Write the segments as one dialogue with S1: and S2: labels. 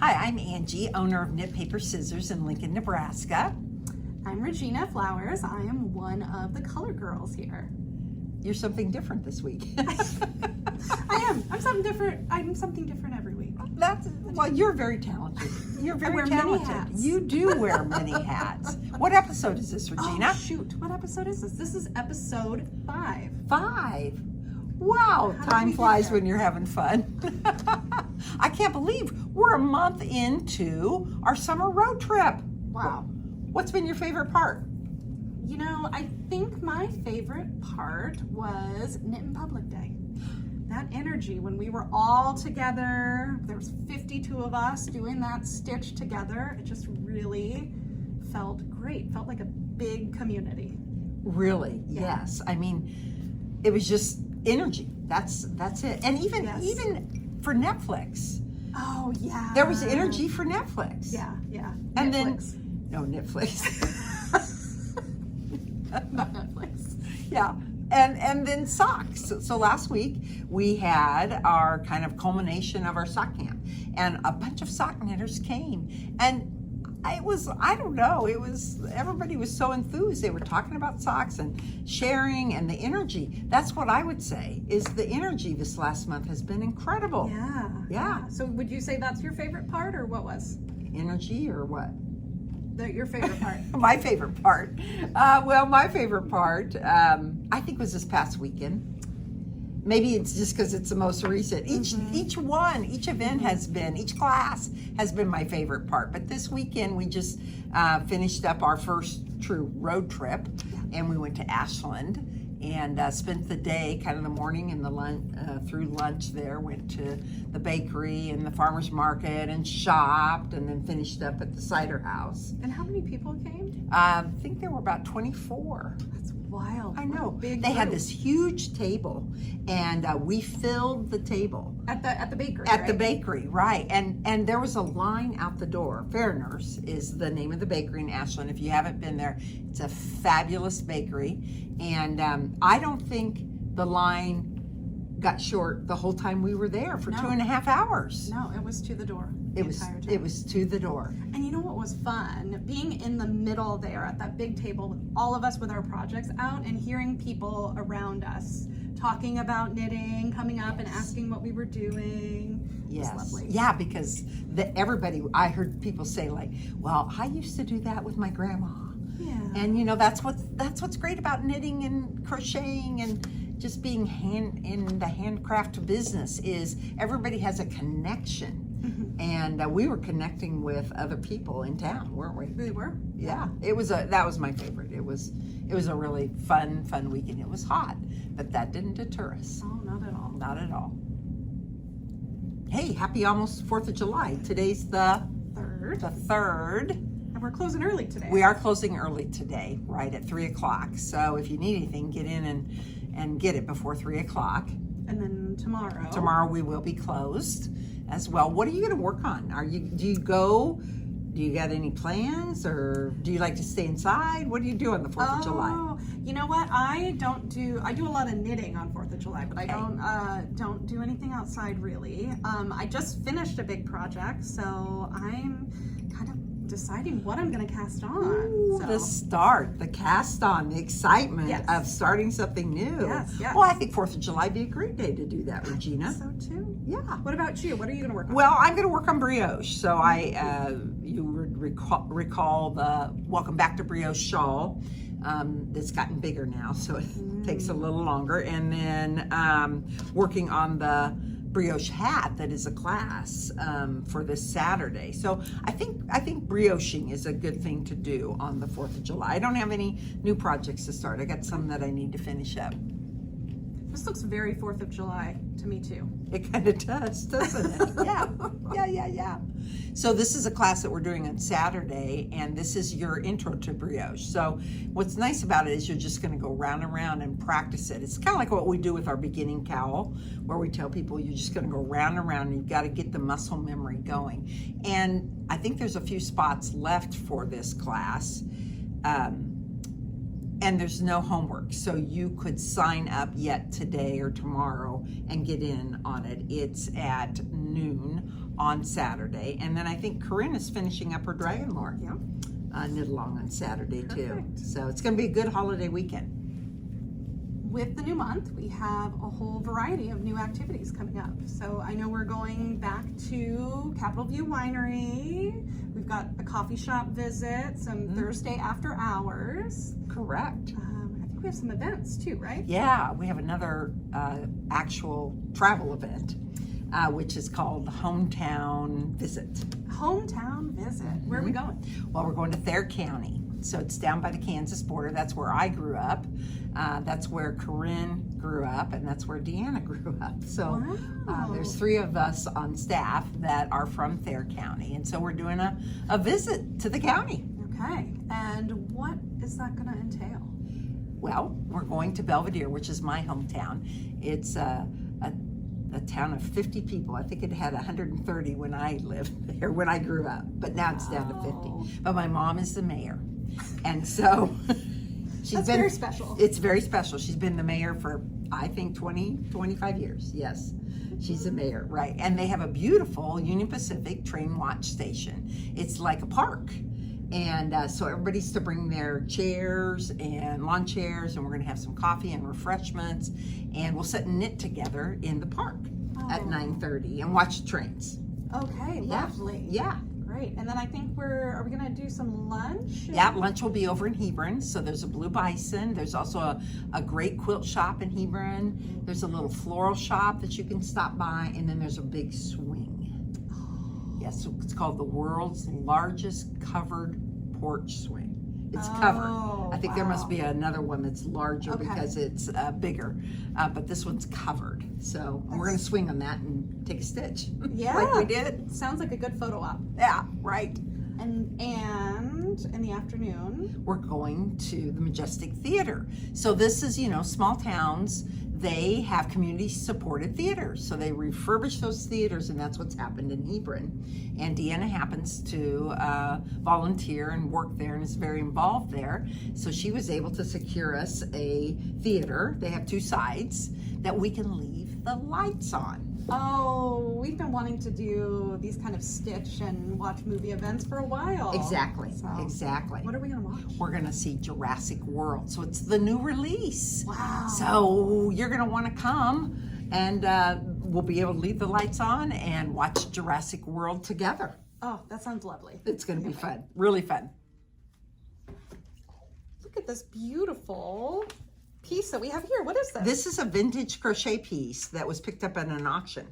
S1: Hi, I'm Angie, owner of Knit Paper Scissors in Lincoln, Nebraska.
S2: I'm Regina Flowers. I am one of the color girls here.
S1: You're something different this week.
S2: I am. I'm something different. I'm something different every week.
S1: Well, you're very talented. You're very
S2: wear
S1: talented.
S2: many hats.
S1: You do wear many hats. What episode is this, Regina?
S2: Oh, shoot. What episode is this? This is episode 5.
S1: 5. Wow,
S2: How did
S1: time
S2: we get
S1: flies
S2: there?
S1: when you're having fun. I can't believe we're a month into our summer road trip.
S2: Wow.
S1: What's been your favorite part?
S2: You know, I think my favorite part was Knit in Public Day. That energy when we were all together, there was 52 of us doing that stitch together. It just really felt great. Felt like a big community.
S1: Really?
S2: Yeah.
S1: Yes. I mean, it was just energy. That's it. And even for Netflix,
S2: Oh, yeah.
S1: there was energy for Netflix.
S2: Yeah.
S1: And
S2: Netflix.
S1: No, Netflix.
S2: Not Netflix.
S1: Yeah. And then socks. So last week we had our kind of culmination of our sock camp, and a bunch of sock knitters came, and everybody was so enthused. They were talking about socks and sharing, and the energy. That's what I would say is the energy this last month has been incredible. Yeah.
S2: So would you say that's your favorite part, or what was
S1: Energy or what?
S2: your favorite part?
S1: My favorite part. My favorite part, I think, was this past weekend. Maybe it's just because it's the most recent. Each event each class has been my favorite part. But this weekend we just finished up our first true road trip, and we went to Ashland and spent the day, kind of the morning and the through lunch there. Went to the bakery and the farmer's market and shopped, and then finished up at the cider house.
S2: And how many people came?
S1: I think there were about 24.
S2: That's wild.
S1: I know.
S2: Big
S1: They had
S2: group.
S1: this huge table, and we filled the table
S2: At the bakery.
S1: at the
S2: right?
S1: bakery, right? And there was a line out the door. Fair Nurse is the name of the bakery in Ashland. If you haven't been there, it's a fabulous bakery. And I don't think the line got short the whole time we were there for
S2: No.
S1: 2.5 hours.
S2: No, it was to the door.
S1: It was to the door.
S2: And you know what was fun? Being in the middle there at that big table with all of us with our projects out, and hearing people around us talking about knitting, coming up and asking what we were doing. It was
S1: Yes.
S2: lovely.
S1: Yeah, because I heard people say, like, well, I used to do that with my grandma.
S2: Yeah.
S1: And that's what's great about knitting and crocheting and just being in the handcraft business is everybody has a connection. And we were connecting with other people in town, weren't we?
S2: We were.
S1: Yeah, that was my favorite. It was a really fun weekend. It was hot, but that didn't deter us.
S2: Oh, not at all.
S1: Not at all. Hey, happy almost 4th of July. Today's the
S2: Third.
S1: 3rd.
S2: And we're closing early today.
S1: We are closing early today, right at 3 o'clock. So if you need anything, get in and get it before 3 o'clock.
S2: And then tomorrow.
S1: Tomorrow we will be closed as well. What are you going to work on? Do you got any plans, or do you like to stay inside? What do you do on the 4th of July?
S2: Oh, you know what? I do a lot of knitting on 4th of July, but I don't do anything outside really. I just finished a big project, so I'm kind of deciding what I'm going to cast on.
S1: Ooh, the cast on, the excitement
S2: Yes.
S1: of starting something new.
S2: Yes.
S1: Well, I think 4th of July would be a great day to do that, Regina.
S2: So too.
S1: Yeah.
S2: What about you? What are you going to work on?
S1: Well, I'm going to work on brioche. So you would recall the Welcome Back to Brioche shawl that's gotten bigger now, so it takes a little longer. And then working on the brioche hat that is a class for this Saturday. So I think brioching is a good thing to do on the 4th of July. I don't have any new projects to start. I got some that I need to finish up.
S2: This looks very 4th of July to me too.
S1: It kind of does, doesn't it? Yeah. So this is a class that we're doing on Saturday, and this is your intro to brioche. So what's nice about it is you're just going to go round and round and practice it. It's kind of like what we do with our beginning cowl, where we tell people you're just going to go round and round, and you've got to get the muscle memory going. And I think there's a few spots left for this class. And there's no homework, so you could sign up yet today or tomorrow and get in on it. It's at noon on Saturday, and then I think Corinne is finishing up her Dragon Lore knit along on Saturday too. So it's going to be a good holiday weekend.
S2: With the new month, we have a whole variety of new activities coming up. So I know we're going back to Capitol View Winery. We've got a coffee shop visit, some Thursday after hours.
S1: Correct.
S2: I think we have some events too, right?
S1: Yeah, we have another actual travel event, which is called Hometown Visit.
S2: Hometown Visit. Where are we going?
S1: Well, we're going to Thayer County. So it's down by the Kansas border. That's where I grew up. That's where Corinne grew up, and that's where Deanna grew up. So there's 3 of us on staff that are from Thayer County, and so we're doing a visit to the county.
S2: Okay, and what is that going to entail?
S1: Well, we're going to Belvedere, which is my hometown. It's a town of 50 people. I think it had 130 when I lived there, when I grew up, but now it's down to 50. But my mom is the mayor. And so
S2: That's very special.
S1: It's very special. She's been the mayor for, I think, 25 years. Yes, she's the mayor, right. And they have a beautiful Union Pacific train watch station. It's like a park. And so everybody's to bring their chairs and lawn chairs, and we're going to have some coffee and refreshments, and we'll sit and knit together in the park at 9:30 and watch the trains.
S2: Okay, lovely.
S1: Yeah.
S2: Great. And then I think are we going to do some lunch?
S1: Yeah, lunch will be over in Hebron. So there's a Blue Bison. There's also a great quilt shop in Hebron. There's a little floral shop that you can stop by, and then there's a big swing. Yes, so it's called the world's largest covered porch swing. It's covered. I think there must be another one that's larger because it's bigger, but this one's covered. So we're going to swing on that and take a stitch.
S2: Yeah,
S1: like we did.
S2: Sounds like a good photo op.
S1: Yeah, right.
S2: And in the afternoon,
S1: we're going to the Majestic Theater. So this is, small towns, they have community supported theaters. So they refurbish those theaters, and that's what's happened in Hebron. And Deanna happens to volunteer and work there and is very involved there. So she was able to secure us a theater. They have 2 sides that we can leave the lights on.
S2: Oh, we've been wanting to do these kind of stitch and watch movie events for a while.
S1: Exactly, exactly.
S2: What are we going to watch?
S1: We're going to see Jurassic World. So it's the new release.
S2: Wow.
S1: So you're going to want to come, and we'll be able to leave the lights on and watch Jurassic World together.
S2: Oh, that sounds lovely.
S1: It's going to be fun, really fun.
S2: Look at this beautiful piece that we have here. What is this?
S1: This is a vintage crochet piece that was picked up at an auction.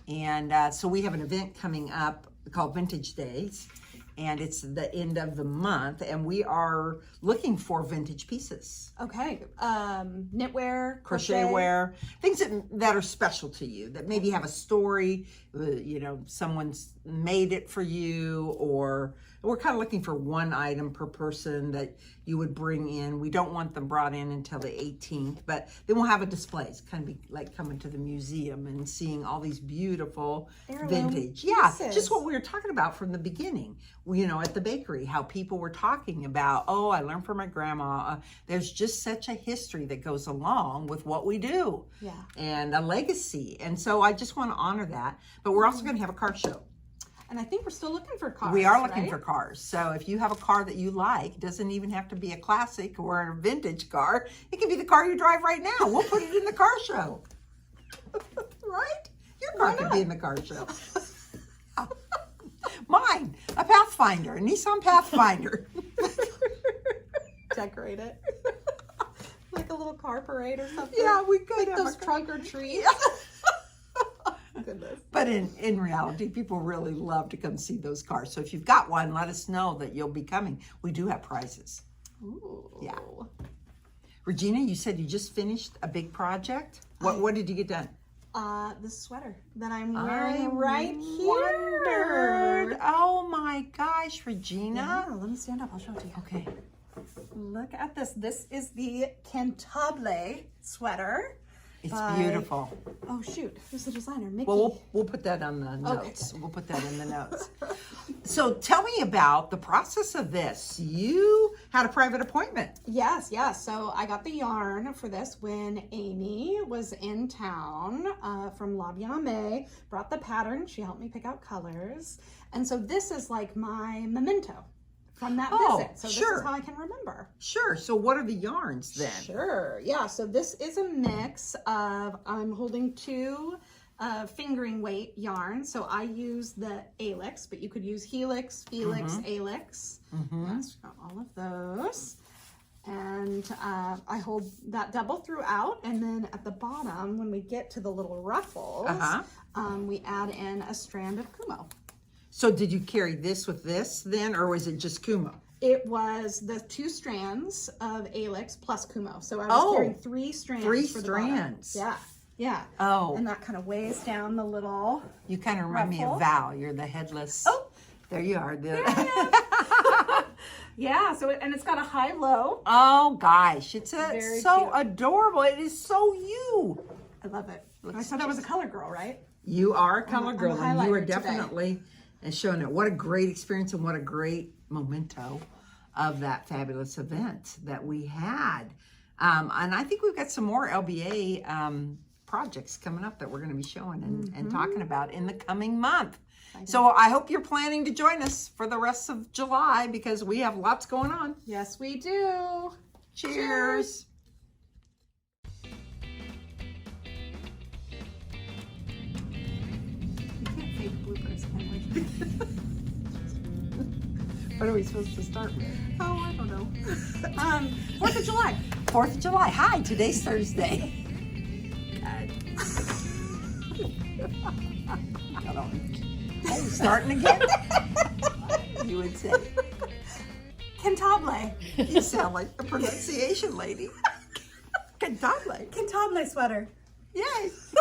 S1: And so we have an event coming up called Vintage Days, and it's the end of the month, and we are looking for vintage pieces.
S2: Okay. Knitwear,
S1: crochet wear, things that are special to you, that maybe have a story, someone's made it for you, or we're kind of looking for one item per person that you would bring in. We don't want them brought in until the 18th, but then we'll have a display. It's kind of be like coming to the museum and seeing all these beautiful vintage. Yeah, just what we were talking about from the beginning, at the bakery, how people were talking about, oh, I learned from my grandma. There's just such a history that goes along with what we do.
S2: Yeah.
S1: And a legacy. And so I just want to honor that. But we're also going to have a car show.
S2: And I think we're still looking for cars.
S1: We are looking for cars. So if you have a car that you like, doesn't even have to be a classic or a vintage car. It can be the car you drive right now. We'll put it in the car show. Right? Your car could be in the car show. Mine, a Pathfinder, a Nissan Pathfinder.
S2: Decorate it. Like a little car parade or something.
S1: Yeah, we could
S2: like
S1: have
S2: those trunk or treats. Goodness.
S1: But in reality, people really love to come see those cars. So if you've got one, let us know that you'll be coming. We do have prizes.
S2: Ooh.
S1: Yeah. Regina, you said you just finished a big project. What did you get done?
S2: The sweater that I'm wearing right here.
S1: Wondered. Oh my gosh, Regina.
S2: Yeah, let me stand up. I'll show it to you.
S1: Okay.
S2: Look at this. This is the Cantabile sweater.
S1: It's beautiful.
S2: Oh shoot, who's the designer? Mickey.
S1: Well, we'll put that on the notes. We'll put that in the notes. So tell me about the process of this. You had a private appointment.
S2: Yes. So I got the yarn for this when Amy was in town from La Biame, brought the pattern. She helped me pick out colors. And so this is like my memento from that visit. So
S1: sure.
S2: This is how I can remember.
S1: Sure. So what are the yarns then?
S2: Sure. Yeah. So this is a mix of, I'm holding two fingering weight yarn. So I use the Aylix, but you could use Helix, Felix, Aylix. Yes, got all of those. And I hold that double throughout. And then at the bottom, when we get to the little ruffles, we add in a strand of Kumo.
S1: So did you carry this with this then, or was it just Kumo?
S2: It was the 2 strands of Aylix plus Kumo. So I was carrying 3 strands.
S1: 3
S2: for the
S1: strands.
S2: bottom. Yeah.
S1: Oh.
S2: And that kind of weighs down the little.
S1: You kind of remind me of Val. You're the headless.
S2: Oh.
S1: There you are.
S2: There I am. Yeah. So and it's got a high-low.
S1: Oh gosh, it's
S2: Very
S1: so
S2: cute.
S1: adorable. It is so you.
S2: I love it. I said I was a color girl, right?
S1: You are a color girl,
S2: I'm a
S1: and you are
S2: highlighter
S1: definitely showing it. What a great experience and what a great memento of that fabulous event that we had. And I think we've got some more LBA projects coming up that we're going to be showing and talking about in the coming month. So I hope you're planning to join us for the rest of July because we have lots going on.
S2: Yes, we do.
S1: Cheers.
S2: Bloopers, can we?
S1: What are we supposed to start with?
S2: Oh, I don't know. 4th of July.
S1: 4th of July. Hi, today's Thursday. Oh, starting again? You would say.
S2: Cantabile.
S1: You sound like the pronunciation lady. Cantabile.
S2: Cantabile sweater.
S1: Yes.